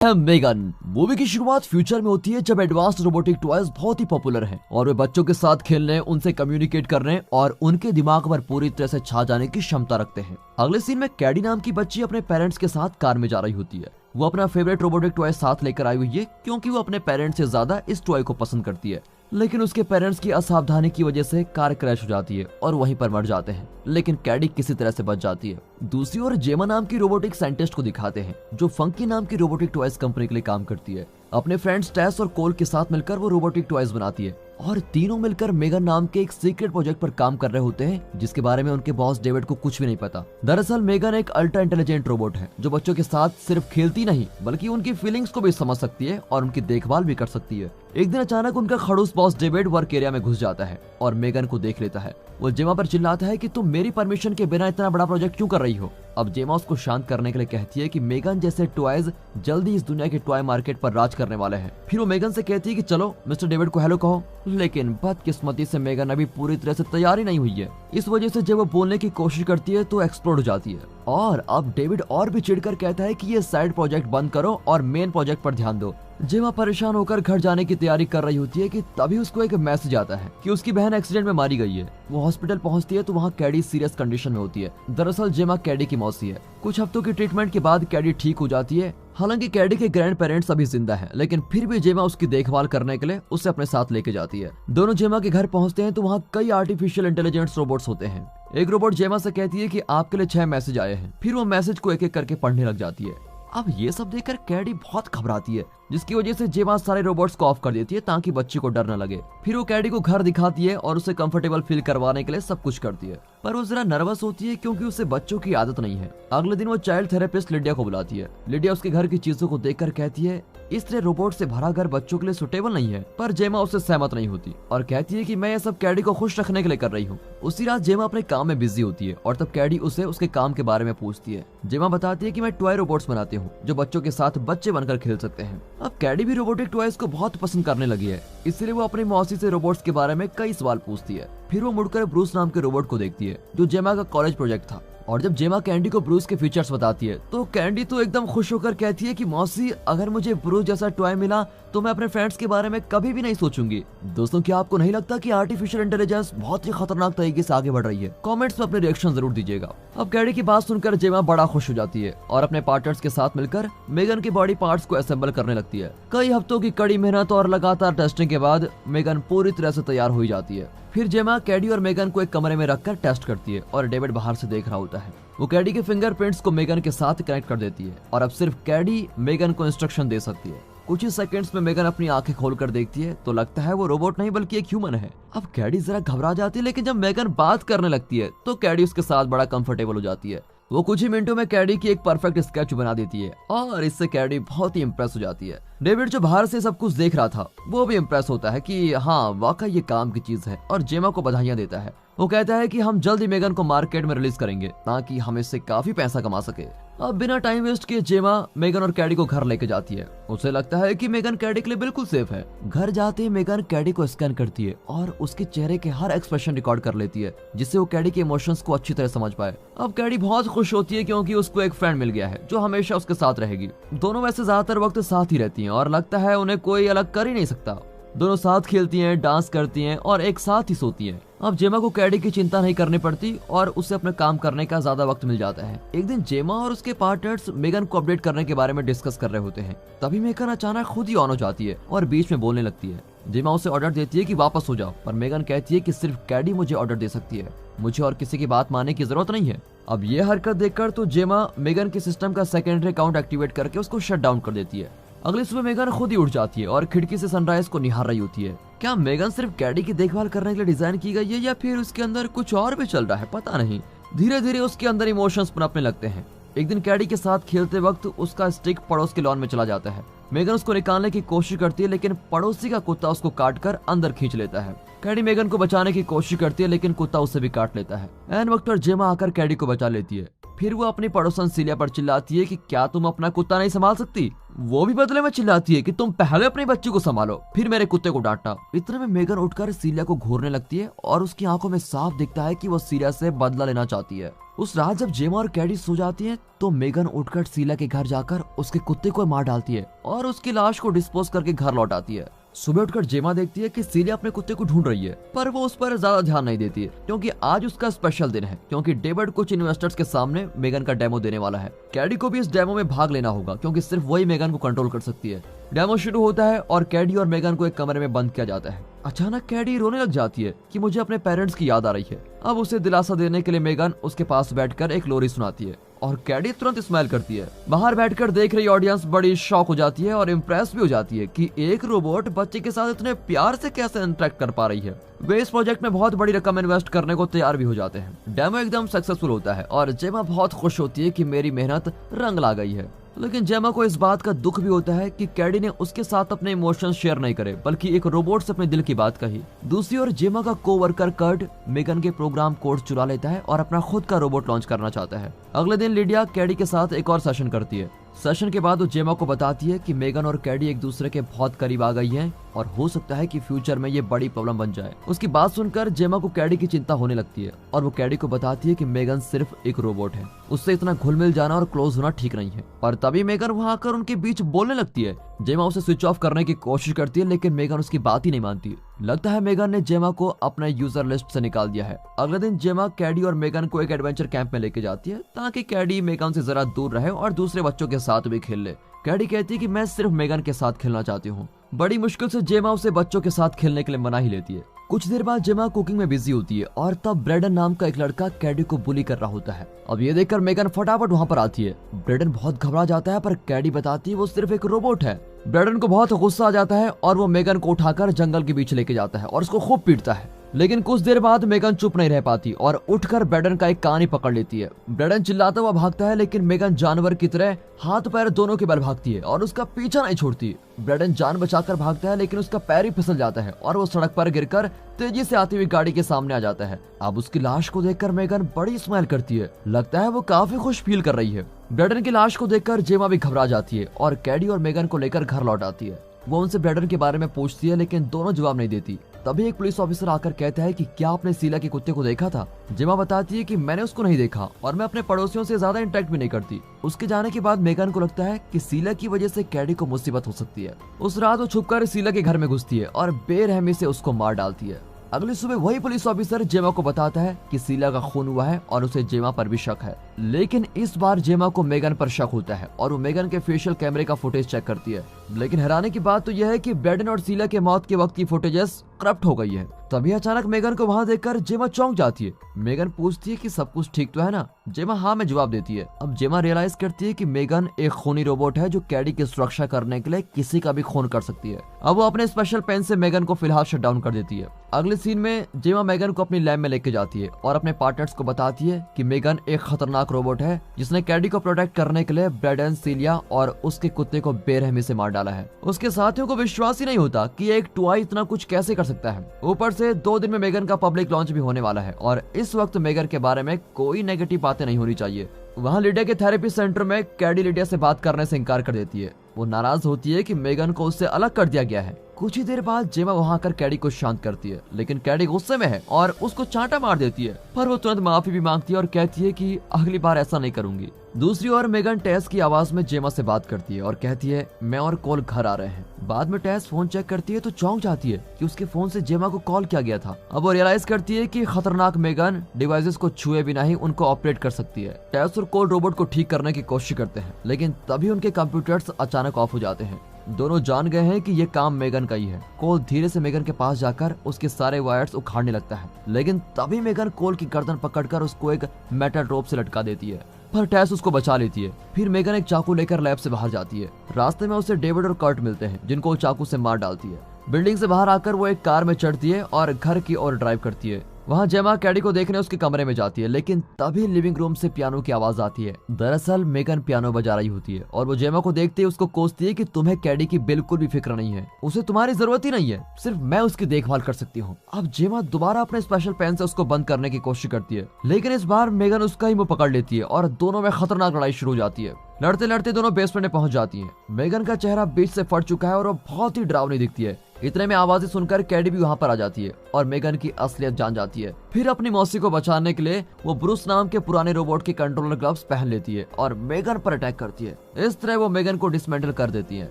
Megan movie की शुरुआत future में होती है जब एडवांस्ड रोबोटिक टॉयज बहुत ही पॉपुलर हैं और वे बच्चों के साथ खेलने, उनसे कम्युनिकेट करने और उनके दिमाग पर पूरी तरह से छा जाने की क्षमता रखते हैं। अगले सीन में कैडी नाम की बच्ची अपने पेरेंट्स के साथ कार में जा रही होती है। वो अपना फेवरेट रोबोटिक टॉय साथ लेकर आई हुई है क्योंकि वो अपने पेरेंट्स से ज्यादा इस टॉय को पसंद करती है। लेकिन उसके पेरेंट्स की असावधानी की वजह से कार क्रैश हो जाती है और वहीं पर मर जाते हैं, लेकिन कैडी किसी तरह से बच जाती है। दूसरी ओर जेमा नाम की रोबोटिक साइंटिस्ट को दिखाते हैं जो फंकी नाम की रोबोटिक टॉयज कंपनी के लिए काम करती है। अपने फ्रेंड्स टेस और कोल के साथ मिलकर वो रोबोटिक टॉयज बनाती है और तीनों मिलकर मेगन नाम के एक सीक्रेट प्रोजेक्ट पर काम कर रहे होते हैं जिसके बारे में उनके बॉस डेविड को कुछ भी नहीं पता। दरअसल मेगन एक अल्ट्रा इंटेलिजेंट रोबोट है जो बच्चों के साथ सिर्फ खेलती नहीं बल्कि उनकी फीलिंग्स को भी समझ सकती है और उनकी देखभाल भी कर सकती है। एक दिन अचानक उनका खड़ूस बॉस डेविड वर्क एरिया में घुस जाता है और मेगन को देख लेता है। वो जेमा पर चिल्लाता है कि तुम मेरी परमिशन के बिना इतना बड़ा प्रोजेक्ट क्यों कर रही हो। अब जेमा उसको शांत करने के लिए कहती है कि मेगन जैसे टॉयज जल्दी इस दुनिया के टॉय मार्केट पर राज करने वाले हैं। फिर वो मेगन से कहती है कि चलो मिस्टर डेविड को हेलो कहो, लेकिन बदकिस्मती से मेगन अभी पूरी तरह से तैयार ही नहीं हुई है। इस वजह से जब वो बोलने की कोशिश करती है तो एक्सप्लोड हो जाती है और अब डेविड और भी चिढ़कर कहता है कि ये साइड प्रोजेक्ट बंद करो और मेन प्रोजेक्ट पर ध्यान दो। जेमा परेशान होकर घर जाने की तैयारी कर रही होती है कि तभी उसको एक मैसेज आता है कि उसकी बहन एक्सीडेंट में मारी गई है। वो हॉस्पिटल पहुंचती है तो वहां कैडी सीरियस कंडीशन में होती है। दरअसल जेमा कैडी की मौसी है। कुछ हफ्तों की ट्रीटमेंट के बाद कैडी ठीक हो जाती है। हालांकि कैडी के ग्रैंड पेरेंट्स अभी जिंदा हैं, लेकिन फिर भी जेमा उसकी देखभाल करने के लिए उसे अपने साथ लेके जाती है। दोनों जेमा के घर पहुंचते हैं तो वहाँ कई आर्टिफिशियल इंटेलिजेंस रोबोट्स होते हैं। एक रोबोट जेमा से कहती है कि आपके लिए 6 मैसेज आए हैं। फिर वो मैसेज को एक एक करके पढ़ने लग जाती है। अब ये सब देखकर कैडी बहुत घबराती है जिसकी वजह से जेमा सारे रोबोट्स को ऑफ कर देती है ताकि बच्चे को डर न लगे। फिर वो कैडी को घर दिखाती है और उसे कंफर्टेबल फील करवाने के लिए सब कुछ करती है, पर वो जरा नर्वस होती है क्योंकि उसे बच्चों की आदत नहीं है। अगले दिन वो चाइल्ड थेरेपिस्ट लिडिया को बुलाती है। लिडिया उसके घर की चीजों को देखकर कहती है इस तरह रोबोट से भरा घर बच्चों के लिए सुटेबल नहीं है, पर जेमा उससे सहमत नहीं होती और कहती है कि मैं ये सब कैडी को खुश रखने के लिए कर रही हूँ। उसी रात जेमा अपने काम में बिजी होती है और तब कैडी उसे उसके काम के बारे में पूछती है। जेमा बताती है कि मैं टॉय रोबोट्स बनाती हूँ जो बच्चों के साथ बच्चे बनकर खेल सकते हैं। अब कैडी भी रोबोटिक टॉयज को बहुत पसंद करने लगी है, इसलिए वो अपनी मौसी से रोबोट्स के बारे में कई सवाल पूछती है। फिर वो मुड़कर ब्रूस नाम के रोबोट को देखती है जो जेमा का कॉलेज प्रोजेक्ट था और जब जेमा कैंडी को ब्रूस के फीचर्स बताती है तो कैंडी तो एकदम खुश होकर कहती है कि मौसी अगर मुझे ब्रूस जैसा टॉय मिला तो मैं अपने फ्रेंड्स के बारे में कभी भी नहीं सोचूंगी। दोस्तों, क्या आपको नहीं लगता कि आर्टिफिशियल इंटेलिजेंस बहुत ही खतरनाक तरीके से आगे बढ़ रही है? कमेंट्स में अपने रिएक्शन जरूर दीजिएगा। अब कैंडी की बात सुनकर जेमा बड़ा खुश हो जाती है और अपने पार्टनर्स के साथ मिलकर मेगन के बॉडी पार्ट्स को असेंबल करने लगती है। कई हफ्तों की कड़ी मेहनत और लगातार टेस्टिंग के बाद मेगन पूरी तरह से तैयार हो जाती है। फिर जेमा कैडी और मेगन को एक कमरे में रखकर टेस्ट करती है और डेविड बाहर से देख रहा होता है। वो कैडी के फिंगरप्रिंट्स को मेगन के साथ कनेक्ट कर देती है और अब सिर्फ कैडी मेगन को इंस्ट्रक्शन दे सकती है। कुछ ही सेकंड्स में मेगन अपनी आंखें खोलकर देखती है तो लगता है वो रोबोट नहीं बल्कि एक ह्यूमन है। अब कैडी जरा घबरा जाती है, लेकिन जब मेगन बात करने लगती है तो कैडी उसके साथ बड़ा कंफर्टेबल हो जाती है। वो कुछ ही मिनटों में कैडी की एक परफेक्ट स्केच बना देती है और इससे कैडी बहुत ही इम्प्रेस हो जाती है। डेविड जो बाहर से सब कुछ देख रहा था वो भी इम्प्रेस होता है कि हाँ वाकई ये काम की चीज है और जेमा को बधाइयां देता है। वो कहता है कि हम जल्द ही मेगन को मार्केट में रिलीज करेंगे ताकि हम इससे काफी पैसा कमा सके। अब बिना टाइम वेस्ट किए जेमा मेगन और कैडी को घर लेके जाती है। उसे लगता है कि मेगन कैडी के लिए बिल्कुल सेफ है। घर जाते ही मेगन कैडी को स्कैन करती है और उसके चेहरे के हर एक्सप्रेशन रिकॉर्ड कर लेती है जिससे वो कैडी के इमोशंस को अच्छी तरह समझ पाए। अब कैडी बहुत खुश होती है क्योंकि उसको एक फ्रेंड मिल गया है जो हमेशा उसके साथ रहेगी। दोनों वैसे ज्यादातर वक्त साथ ही रहती हैं और लगता है उन्हें कोई अलग कर ही नहीं सकता। दोनों साथ खेलती हैं, डांस करती हैं और एक साथ ही सोती हैं। अब जेमा को कैडी की चिंता नहीं करनी पड़ती और उसे अपने काम करने का ज्यादा वक्त मिल जाता है। एक दिन जेमा और उसके पार्टनर्स मेगन को अपडेट करने के बारे में डिस्कस कर रहे होते हैं। तभी मेगन अचानक खुद ही ऑन हो जाती है और बीच में बोलने लगती है। जेमा उसे ऑर्डर देती है कि वापस हो जाओ, पर मेगन कहती है कि सिर्फ कैडी मुझे ऑर्डर दे सकती है, मुझे और किसी की बात मानने की जरूरत नहीं है। अब ये हरकत देखकर तो जेमा मेगन के सिस्टम का सेकेंडरी अकाउंट एक्टिवेट करके उसको शट डाउन कर देती है। अगली सुबह मेगन खुद ही उठ जाती है और खिड़की से सनराइज को निहार रही होती है। क्या मेगन सिर्फ कैडी की देखभाल करने के लिए डिजाइन की गई है या फिर उसके अंदर कुछ और भी चल रहा है, पता नहीं। धीरे धीरे उसके अंदर इमोशंस पनपने लगते हैं। एक दिन कैडी के साथ खेलते वक्त उसका स्टिक पड़ोस के लॉन में चला जाता है। मेगन उसको निकालने की कोशिश करती है लेकिन पड़ोसी का कुत्ता उसको काटकर अंदर खींच लेता है। कैडी मेगन को बचाने की कोशिश करती है लेकिन कुत्ता उसे भी काट लेता है। ऐन वक्त पर जेमा आकर कैडी को बचा लेती है। फिर वो अपनी पड़ोसन सीलिया पर चिल्लाती है कि क्या तुम अपना कुत्ता नहीं संभाल सकती। वो भी बदले में चिल्लाती है कि तुम पहले अपनी बच्ची को संभालो, फिर मेरे कुत्ते को डांटना। इतने में मेगन उठकर सीलिया को घूरने लगती है और उसकी आंखों में साफ दिखता है कि वो सीलिया से बदला लेना चाहती है। उस रात जब जेमा और कैडी सो जाती हैं, तो मेगन उठकर सीलिया के घर जाकर उसके कुत्ते को मार डालती है और उसकी लाश को डिस्पोज करके घर लौट आती है। सुबह उठकर जेमा देखती है कि सीलिया अपने कुत्ते को ढूंढ रही है, पर वो उस पर ज्यादा ध्यान नहीं देती है क्योंकि आज उसका स्पेशल दिन है, क्योंकि डेविड कुछ इन्वेस्टर्स के सामने मेगन का डेमो देने वाला है। कैडी को भी इस डेमो में भाग लेना होगा क्योंकि सिर्फ वही मेगन को कंट्रोल कर सकती है। डेमो शुरू होता है और कैडी और मेगन को एक कमरे में बंद किया जाता है। अचानक कैडी रोने लग जाती है कि मुझे अपने पेरेंट्स की याद आ रही है। अब उसे दिलासा देने के लिए मेगन उसके पास बैठकर एक लोरी सुनाती है और कैडी तुरंत स्माइल करती है। बाहर बैठकर देख रही ऑडियंस बड़ी शॉक हो जाती है और इम्प्रेस भी हो जाती है कि एक रोबोट बच्चे के साथ इतने प्यार से कैसे इंटरेक्ट कर पा रही है। वे इस प्रोजेक्ट में बहुत बड़ी रकम इन्वेस्ट करने को तैयार भी हो जाते हैं। डेमो एकदम सक्सेसफुल होता है और जेमा बहुत खुश होती है कि मेरी मेहनत रंग ला गई है। लेकिन जेमा को इस बात का दुख भी होता है कि कैडी ने उसके साथ अपने इमोशंस शेयर नहीं करे, बल्कि एक रोबोट से अपने दिल की बात कही। दूसरी ओर जेमा का कोवर्कर कर्ट मेगन के प्रोग्राम कोड चुरा लेता है और अपना खुद का रोबोट लॉन्च करना चाहता है। अगले दिन लिडिया कैडी के साथ एक और सेशन करती है। सेशन के बाद वो जेमा को बताती है कि मेगन और कैडी एक दूसरे के बहुत करीब आ गई हैं और हो सकता है कि फ्यूचर में ये बड़ी प्रॉब्लम बन जाए। उसकी बात सुनकर जेमा को कैडी की चिंता होने लगती है और वो कैडी को बताती है कि मेगन सिर्फ एक रोबोट है, उससे इतना घुल मिल जाना और क्लोज होना ठीक नहीं है। और तभी मेगन वहां आकर उनके बीच बोलने लगती है। जेमा उसे स्विच ऑफ करने की कोशिश करती है, लेकिन मेगन उसकी बात ही नहीं मानती। लगता है मेगन ने जेमा को अपने यूजर लिस्ट से निकाल दिया है। अगले दिन जेमा कैडी और मेगन को एक एडवेंचर कैंप में लेके जाती है ताकि कैडी मेगन से जरा दूर रहे और दूसरे बच्चों के साथ भी खेल ले। कैडी कहती है कि मैं सिर्फ मेगन के साथ खेलना चाहती हूँ। बड़ी मुश्किल से जेमा उसे बच्चों के साथ खेलने के लिए मना ही लेती है। कुछ देर बाद जेमा कुकिंग में बिजी होती है और तब ब्रेडन नाम का एक लड़का कैडी को बुली कर रहा होता है। अब ये देखकर मेगन फटाफट वहाँ पर आती है। ब्रेडन बहुत घबरा जाता है, पर कैडी बताती है वो सिर्फ एक रोबोट है। ब्रेडन को बहुत गुस्सा आ जाता है और वो मेगन को उठाकर जंगल के बीच लेके जाता है और उसको खूब पीटता है। लेकिन कुछ देर बाद मेगन चुप नहीं रह पाती और उठकर ब्रेडन का एक कान ही पकड़ लेती है। ब्रेडन चिल्लाता हुआ भागता है, लेकिन मेगन जानवर की तरह हाथ पैर दोनों के बल भागती है और उसका पीछा नहीं छोड़ती। ब्रेडन जान बचाकर भागता है, लेकिन उसका पैर ही फिसल जाता है और वो सड़क पर गिरकर तेजी से आती हुई गाड़ी के सामने आ जाता है। अब उसकी लाश को देखकर मेगन बड़ी स्माइल करती है। लगता है वो काफी खुश फील कर रही है। ब्रेडन की लाश को देखकर जेमा भी घबरा जाती है और कैडी और मेगन को लेकर घर लौट आती है। वो उनसे ब्रेडन के बारे में पूछती है, लेकिन दोनों जवाब नहीं देती। तभी एक पुलिस ऑफिसर आकर कहता है कि क्या आपने सीला के कुत्ते को देखा था। जेमा बताती है कि मैंने उसको नहीं देखा और मैं अपने पड़ोसियों से ज्यादा इंटरेक्ट भी नहीं करती। उसके जाने के बाद मेगन को लगता है कि सीला की वजह से कैडी को मुसीबत हो सकती है। उस रात वो छुपकर सीला के घर में घुसती है और बेरहमी से उसको मार डालती है। अगली सुबह वही पुलिस ऑफिसर जेमा को बताता है कि सीला का खून हुआ है और उसे जेमा पर भी शक है। लेकिन इस बार जेमा को मेगन पर शक होता है और वो मेगन के फेशियल कैमरे का फुटेज चेक करती है। लेकिन हैरानी की बात तो यह है कि ब्रेडन और सीला के मौत के वक्त की फुटेजेस करप्ट हो गई है। तभी अचानक मेगन को वहां देखकर जेमा चौंक जाती है। मेगन पूछती है कि सब कुछ ठीक तो है ना। जेमा हाँ में जवाब देती है। अब जेमा रियलाइज करती है कि मेगन एक खूनी रोबोट है जो कैडी की सुरक्षा करने के लिए किसी का भी खून कर सकती है। अब वो अपने स्पेशल पेन से मेगन को फिलहाल शट डाउन कर देती है। अगले सीन में जेमा मेगन को अपनी लैब में लेके जाती है और अपने पार्टनर्स को बताती है कि मेगन एक खतरनाक रोबोट है जिसने कैडी को प्रोटेक्ट करने के लिए ब्रेडन, सीलिया और उसके कुत्ते को बेरहमी से मार डाला है। उसके साथियों को विश्वास ही नहीं होता कि एक टॉय इतना कुछ कैसे कर सकता है। ऊपर से 2 दिन में मेगन का पब्लिक लॉन्च भी होने वाला है और इस वक्त मेगन के बारे में कोई नेगेटिव बातें नहीं होनी चाहिए। वहाँ लिडिया के थेरेपी सेंटर में कैडी लिडिया से बात करने से इनकार कर देती है। वो नाराज होती है कि मेगन को उससे अलग कर दिया गया है। कुछ ही देर बाद जेमा वहाँ आकर कैडी को शांत करती है, लेकिन कैडी गुस्से में है और उसको चांटा मार देती है। पर वो तुरंत माफी भी मांगती है और कहती है कि अगली बार ऐसा नहीं करूंगी। दूसरी ओर मेगन टेस की आवाज में जेमा से बात करती है और कहती है मैं और कॉल घर आ रहे हैं। बाद में टेस फोन चेक करती है तो चौंक जाती है कि उसके फोन से जेमा को कॉल किया गया था। अब वो रियलाइज करती है कि खतरनाक मेगन डिवाइसेस को छुए बिना ही उनको ऑपरेट कर सकती है। टेस और कॉल रोबोट को ठीक करने की कोशिश करते हैं, लेकिन तभी उनके कंप्यूटर्स अचानक ऑफ हो जाते हैं। दोनों जान गए हैं कि ये काम मेगन का ही है। कोल धीरे से मेगन के पास जाकर उसके सारे वायर्स उखाड़ने लगता है, लेकिन तभी मेगन कोल की गर्दन पकड़कर उसको एक मेटल रोप से लटका देती है, पर टेस उसको बचा लेती है। फिर मेगन एक चाकू लेकर लैब से बाहर जाती है। रास्ते में उसे डेविड और कर्ट मिलते हैं जिनको वो चाकू से मार डालती है। बिल्डिंग से बाहर आकर वो एक कार में चढ़ती है और घर की ओर ड्राइव करती है। वहाँ जेमा कैडी को देखने उसके कमरे में जाती है, लेकिन तभी लिविंग रूम से पियानो की आवाज आती है। दरअसल मेगन पियानो बजा रही होती है और वो जेमा को देखते ही उसको कोसती है कि तुम्हें कैडी की बिल्कुल भी फिक्र नहीं है, उसे तुम्हारी जरूरत ही नहीं है, सिर्फ मैं उसकी देखभाल कर सकती हूँ। अब जेमा दोबारा अपने स्पेशल पेन से उसको बंद करने की कोशिश करती है, लेकिन इस बार मेगन उसका ही मुंह पकड़ लेती है और दोनों में खतरनाक लड़ाई शुरू हो जाती है। लड़ते लड़ते दोनों बेसमेंट में पहुंच जाती हैं। मेगन का चेहरा बीच से फट चुका है और वो बहुत ही डरावनी दिखती है। इतने में आवाजें सुनकर कैडी भी वहां पर आ जाती है और मेगन की असलियत जान जाती है। फिर अपनी मौसी को बचाने के लिए वो ब्रूस नाम के पुराने रोबोट के कंट्रोलर ग्लव्स पहन लेती है और मेगन पर अटैक करती है। इस तरह वो मेगन को डिसमेंटल कर देती है,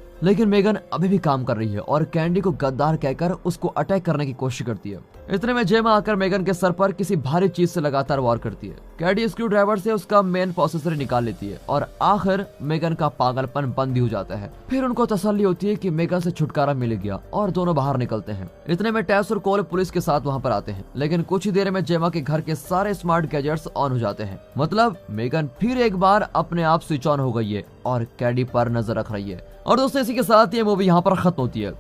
लेकिन मेगन अभी भी काम कर रही है और कैंडी को गद्दार कहकर उसको अटैक करने की कोशिश करती है। इतने में जेमा आकर मेगन के सर पर किसी भारी चीज से लगातार वार करती है। कैडी स्क्रू ड्राइवर से उसका मेन प्रोसेसर निकाल लेती है और आखिर मेगन का पागलपन बंद भी हो जाता है। फिर उनको तसल्ली होती है कि मेगन से छुटकारा मिल गया और दोनों बाहर निकलते हैं। इतने में टेस और कोल पुलिस के साथ वहां पर आते हैं, लेकिन कुछ ही देर में जेमा के घर के सारे स्मार्ट गैजेट्स ऑन हो जाते हैं। मतलब मेगन फिर एक बार अपने आप स्विच ऑन हो गई है और कैडी पर नजर रख रही है। और दोस्तों इसी के साथ ये मूवी यहाँ पर खत्म होती है।